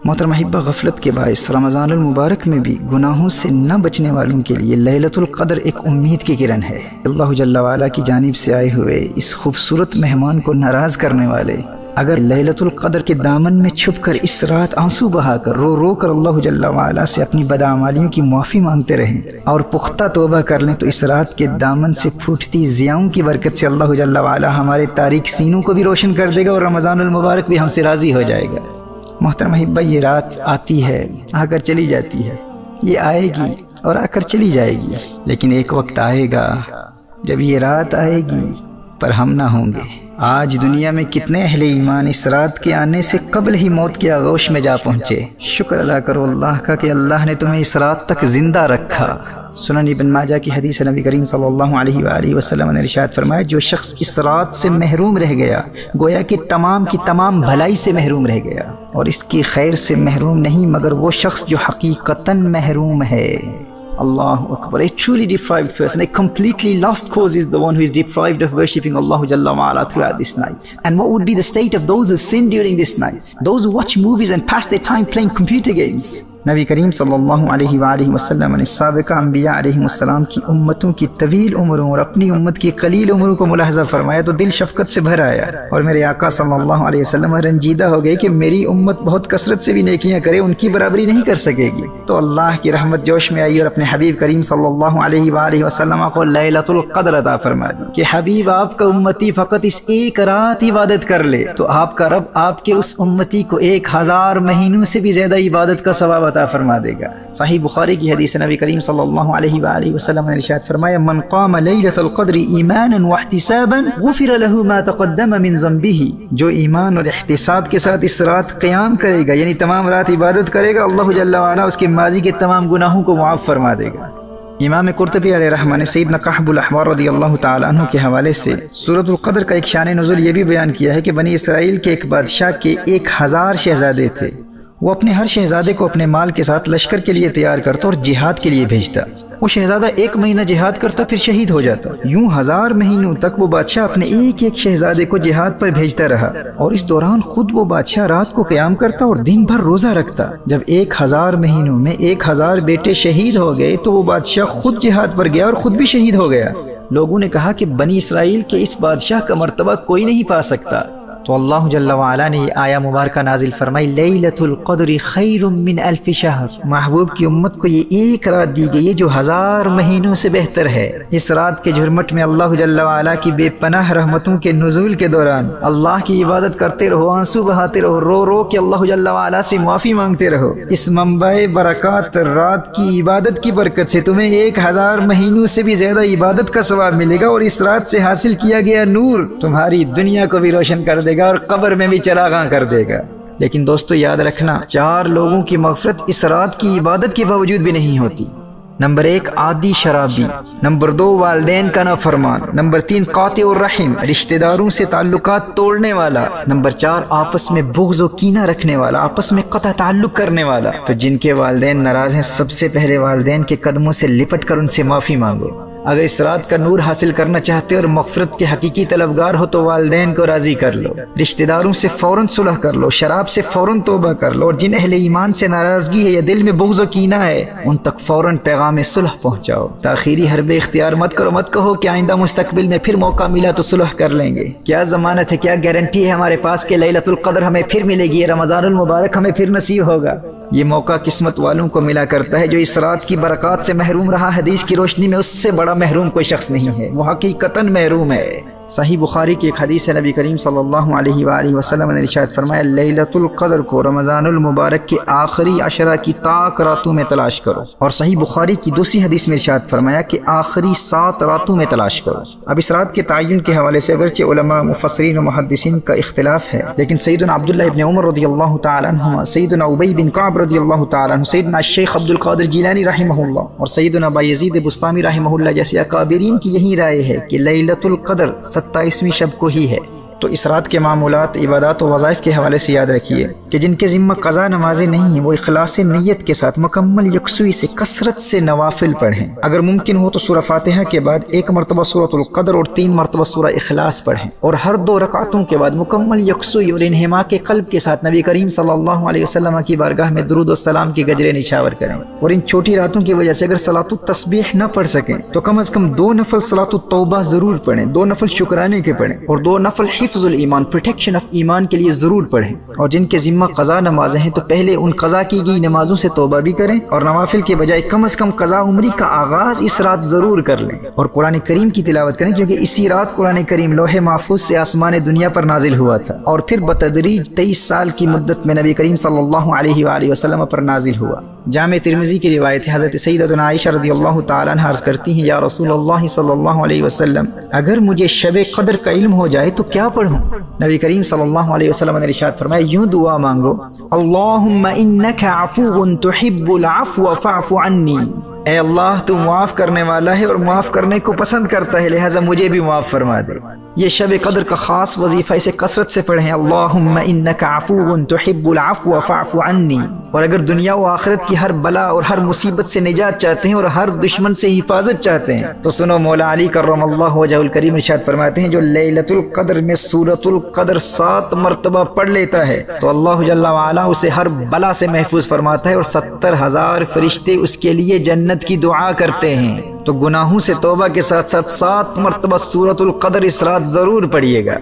محترم احبہ، غفلت کے باعث رمضان المبارک میں بھی گناہوں سے نہ بچنے والوں کے لیے لیلۃ القدر ایک امید کی کرن ہے۔ اللہ جل وعلا کی جانب سے آئے ہوئے اس خوبصورت مہمان کو ناراض کرنے والے اگر لیلۃ القدر کے دامن میں چھپ کر اس رات آنسو بہا کر رو کر اللہ جل وعلا سے اپنی بدعمالیوں کی معافی مانگتے رہیں اور پختہ توبہ کر لیں، تو اس رات کے دامن سے پھوٹتی ضیاؤں کی برکت سے اللہ جل وعلا ہمارے تاریک سینوں کو بھی روشن کر دے گا اور رمضان المبارک بھی ہم سے راضی ہو جائے گا۔ محترم احبہ، یہ رات آتی ہے، آ کر چلی جاتی ہے، یہ آئے گی اور آ کر چلی جائے گی، لیکن ایک وقت آئے گا جب یہ رات آئے گی پر ہم نہ ہوں گے۔ آج دنیا میں کتنے اہل ایمان اس رات کے آنے سے قبل ہی موت کے آغوش میں جا پہنچے۔ شکر ادا کرو اللہ کا کہ اللہ نے تمہیں اس رات تک زندہ رکھا۔ سنن ابن ماجہ کی حدیث نبی کریم صلی اللہ علیہ وآلہ وسلم نے ارشاد فرمایا، جو شخص اس رات سے محروم رہ گیا گویا کہ تمام کی تمام بھلائی سے محروم رہ گیا، اور اس کی خیر سے محروم نہیں مگر وہ شخص جو حقیقتاً محروم ہے۔ Allah Akbar. A truly deprived person, a completely lost cause is the one who is deprived of worshipping Allah Jalla wa'ala throughout this night. And what would be the state of those who sin during this night? Those who watch movies and pass their time playing computer games. نبی کریم صلی اللہ علیہ وآلہ وسلم نے سابقہ انبیاء علیہ السلام کی امتوں کی طویل عمروں اور اپنی امت کی قلیل عمروں کو ملاحظہ فرمایا تو دل شفقت سے بھر آیا، اور میرے آقا صلی اللہ علیہ وسلم رنجیدہ ہو گئے کہ میری امت بہت کثرت سے بھی نیکیاں کرے، ان کی برابری نہیں کر سکے گی۔ تو اللہ کی رحمت جوش میں آئی اور اپنے حبیب کریم صلی اللہ علیہ وآلہ وسلم کو لیلۃ القدر عطا فرما دی کہ حبیب آپ کا امتی فقط اس ایک رات عبادت کر لے تو آپ کا رب آپ کے اس امتی کو 1000 مہینوں سے بھی زیادہ عبادت کا ثواب عطا فرما دے گا۔ صحیح بخاری کی حدیث نبی کریم صلی اللہ علیہ وآلہ وسلم نے ارشاد فرمایا، من قام لیلۃ القدر ایمانا واحتسابا غفر له ما تقدم من ذنبه، جو ایمان اور احتساب کے ساتھ اس رات قیام کرے گا، یعنی تمام رات عبادت کرے گا، اللہ جل وعلا اس کے ماضی کے تمام گناہوں کو معاف فرما دے گا۔ امام قرطبی علیہ رحمہ نے سیدنا کعب الاحبار رضی اللہ تعالی عنہ کے حوالے سے سورۃ القدر کا ایک شان نزول یہ بھی بیان کیا ہے کہ بنی اسرائیل کے ایک بادشاہ کے 1000 شہزادے تھے، وہ اپنے ہر شہزادے کو اپنے مال کے ساتھ لشکر کے لیے تیار کرتا اور جہاد کے لیے بھیجتا۔ وہ شہزادہ 1 مہینہ جہاد کرتا پھر شہید ہو جاتا۔ یوں 1000 مہینوں تک وہ بادشاہ اپنے ایک شہزادے کو جہاد پر بھیجتا رہا، اور اس دوران خود وہ بادشاہ رات کو قیام کرتا اور دن بھر روزہ رکھتا۔ جب 1000 مہینوں میں 1000 بیٹے شہید ہو گئے تو وہ بادشاہ خود جہاد پر گیا اور خود بھی شہید ہو گیا۔ لوگوں نے کہا کہ بنی اسرائیل کے اس بادشاہ کا مرتبہ کوئی نہیں پا سکتا، تو اللہ جل وعلا نے یہ آیہ مبارکہ نازل فرمائی، لیلۃ القدر خیر من 1000 شہر، محبوب کی امت کو یہ ایک رات دی گئی ہے جو 1000 مہینوں سے بہتر ہے۔ اس رات کے جھرمٹ میں اللہ جل وعلا کی بے پناہ رحمتوں کے نزول کے دوران اللہ کی عبادت کرتے رہو، آنسو بہاتے رہو، رو کے اللہ جل وعلا سے معافی مانگتے رہو۔ اس منبع برکات رات کی عبادت کی برکت سے تمہیں 1000 مہینوں سے بھی زیادہ عبادت کا ثواب ملے گا، اور اس رات سے حاصل کیا گیا نور تمہاری دنیا کو بھی روشن کر دے گا اور قبر میں بھی چراغاں کر دے گا۔ لیکن دوستو یاد رکھنا، 4 لوگوں کی مغفرت اس رات کی عبادت کے باوجود بھی نہیں ہوتی۔ نمبر 1 عادی شرابی، نمبر 2 والدین کا نافرمان، نمبر 3 قاطع الرحم، رشتہ داروں سے تعلقات توڑنے والا، نمبر 4 آپس میں بغض و کینہ رکھنے والا، آپس میں قطع تعلق کرنے والا۔ تو جن کے والدین ناراض ہیں، سب سے پہلے والدین کے قدموں سے لپٹ کر ان سے معافی مانگو۔ اگر اس رات کا نور حاصل کرنا چاہتے اور مغفرت کے حقیقی طلبگار ہو تو والدین کو راضی کر لو، رشتہ داروں سے فوراً صلح کر لو، شراب سے فوراً توبہ کر لو، اور جن اہل ایمان سے ناراضگی ہے یا دل میں بغض و کینہ ہے ان تک فوراً پیغام صلح پہنچاؤ۔ تاخیری حربے اختیار مت کرو، مت کہو کہ آئندہ مستقبل میں پھر موقع ملا تو صلح کر لیں گے۔ کیا ضمانت ہے، کیا گارنٹی ہے ہمارے پاس کہ لیلۃ القدر ہمیں پھر ملے گی، رمضان المبارک ہمیں پھر نصیب ہوگا؟ یہ موقع قسمت والوں کو ملا کرتا ہے، جو اس رات کی برکات سے محروم رہا حدیث کی روشنی میں اس سے بڑا محروم کوئی شخص نہیں ہے، وہ حقیقتاً محروم ہے۔ صحیح بخاری کی ایک حدیث ہے، نبی کریم صلی اللہ علیہ وآلہ وسلم نے ارشاد فرمایا، لیلۃ القدر کو رمضان المبارک کے آخری 10 کی طاق راتوں میں تلاش کرو، اور صحیح بخاری کی دوسری حدیث میں ارشاد فرمایا کہ آخری 7 راتوں میں تلاش کرو۔ اب اس رات کے تعین کے حوالے سے اگرچہ علماء مفسرین و محدثین کا اختلاف ہے، لیکن سیدنا عبداللہ ابن عمر رضی اللہ تعالی عنہما، سیدنا ابی بن کعب رضی اللہ تعالی عنہ، سیدنا الشیخ عبد القادر جیلانی رحمہ اللہ اور سیدنا بایزید بسطامی رحمہ اللہ جیسے اکابرین کی یہی رائے ہے کہ لیلۃ القدر 27ویں شب کو ہی ہے۔ تو اس رات کے معمولات، عبادات و وظائف کے حوالے سے یاد رکھیے کہ جن کے ذمہ قضا نمازیں نہیں ہیں وہ اخلاص نیت کے ساتھ مکمل یکسوئی سے کثرت سے نوافل پڑھیں۔ اگر ممکن ہو تو سورہ فاتحہ کے بعد 1 مرتبہ سورۃ القدر اور 3 مرتبہ سورہ اخلاص پڑھیں، اور ہر 2 رکعتوں کے بعد مکمل یکسوئی اور انہماک قلب کے ساتھ نبی کریم صلی اللہ علیہ وسلم کی بارگاہ میں درود و سلام کے گجرے نچھاور کریں۔ اور ان چھوٹی راتوں کی وجہ سے اگر صلاۃ التسبیح نہ پڑھ سکیں تو کم از کم 2 نفل صلاۃ التوبہ ضرور پڑھیں، 2 نفل شکرانے کے پڑھیں، اور 2 نفل حفظ الایمان، پروٹیکشن آف ایمان کے لیے ضرور پڑھیں۔ اور جن کے ذمہ قضا نمازیں ہیں تو پہلے ان قضا کی گئی نمازوں سے توبہ بھی کریں، اور نوافل کے بجائے کم از کم قضا عمری کا آغاز اس رات ضرور کر لیں، اور قرآن کریم کی تلاوت کریں، کیونکہ اسی رات قرآن کریم لوح محفوظ سے آسمان دنیا پر نازل ہوا تھا، اور پھر بتدریج 23 سال کی مدت میں نبی کریم صلی اللہ علیہ وآلہ وسلم پر نازل ہوا۔ جامع ترمذی کی روایت ہے، حضرت سیدتنا عائشہ رضی اللہ تعالیٰ عنہ عرض کرتی ہیں، یا رسول اللہ صلی اللہ علیہ وسلم، اگر مجھے شب قدر کا علم ہو جائے تو کیا پڑھوں؟ نبی کریم صلی اللہ علیہ وسلم نے ارشاد فرمایا، یوں دعا مانگو، اللہم انک عفو تحب العفو فاعف عنی، اے اللہ تو معاف کرنے والا ہے اور معاف کرنے کو پسند کرتا ہے، لہٰذا مجھے بھی معاف فرما دے۔ یہ شب قدر کا خاص وظیفہ، اسے کثرت سے پڑھیں، اللہم انک عفو تحب العفو فاعف عنی۔ اور اگر دنیا و آخرت کی ہر بلا اور ہر مصیبت سے نجات چاہتے ہیں اور ہر دشمن سے حفاظت چاہتے ہیں تو سنو، مولا علی کرم اللہ وجہہ الکریم ارشاد فرماتے ہیں، جو لیلۃ القدر میں سورۃ القدر 7 مرتبہ پڑھ لیتا ہے تو اللہ جل وعلا اسے ہر بلا سے محفوظ فرماتا ہے، اور 70,000 فرشتے اس کے لیے جنت کی دعا کرتے ہیں۔ تو گناہوں سے توبہ کے ساتھ ساتھ 7 مرتبہ سورۃ القدر اس رات ضرور پڑھیے گا۔